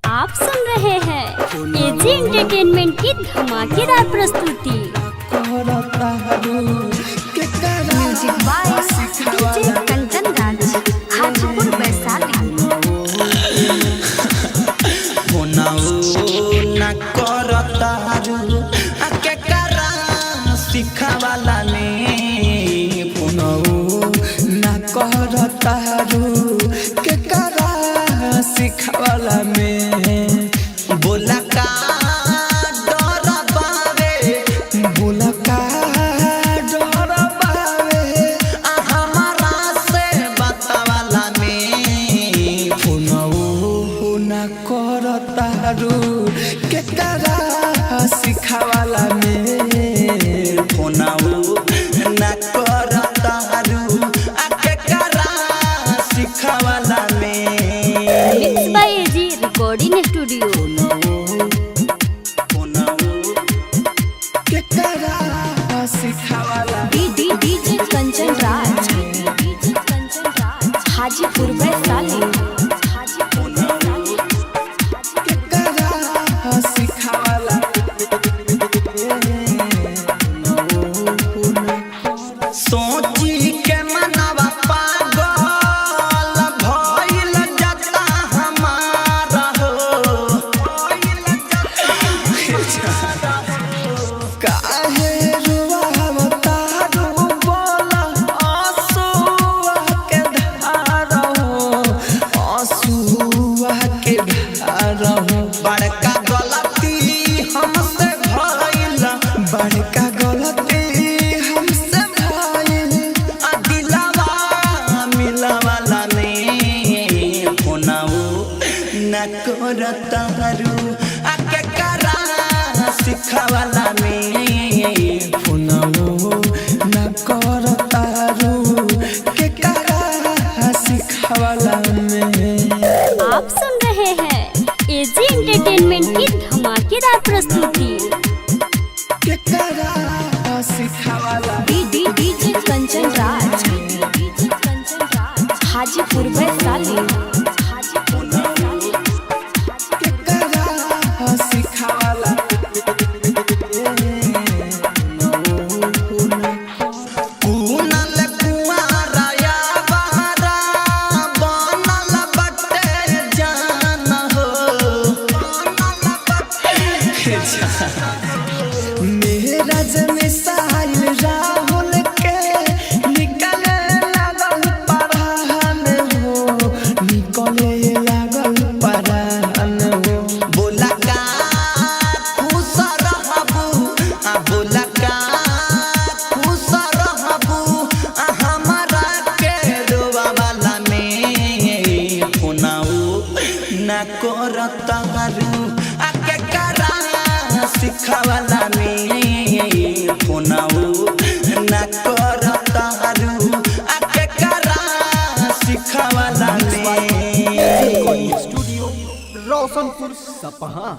आप सुन रहे हैं एजी एंटरटेनमेंट की धमाकेदार प्रस्तुति। Music by DJ Kanchan Raj, Hajipur Vaishali. सिखावाला ने ना करतारू के करा सिखावाला में बोला का डर बावे, बोला का डर बावे हमारा से बतावाला में फोनऊ ना करतारू के करा सिखावाला में फोनऊ ना करतारू के करा सिखावाला में। Mix by AG recording studio. DJ Kanchan Raj, Hajipur Vaishali. सोची के मनवा पागल भइल जाता हमारा हो, काहे रुवावता रू बोला आंसुआ के धार हो, आंसुआ के धार हो। बड़का गलती हमसे भइल, बड़का गलती हमसे भइल दिलवा मिलवाला ने फोनऊ ना करतारू के करा सिखावाला में फोनऊ ना करतारू के करा सिखावाला में। आप सुन रहे हैं एजी एंटरटेनमेंट की धमाकेदार प्रस्तुति। के करा सिखावाला डीजे कंचन राज, हाजीपुर वैशाली। के करा सिखावाला कुनल कुआरा या बहरा बनल बटे जान हो, मेरा मिसाइल राहुल के निकले लागल परान हो, निकले लागल परान हो। बोला का खुश रहबू, बोला का खुश रहबू हमारा के रोवावाला में फोनऊ ना करतारू के करा सिखावाला में फोनऊ ना करतारू के करा सिखावाला में। स्टूडियो रोशनपुर सपहा।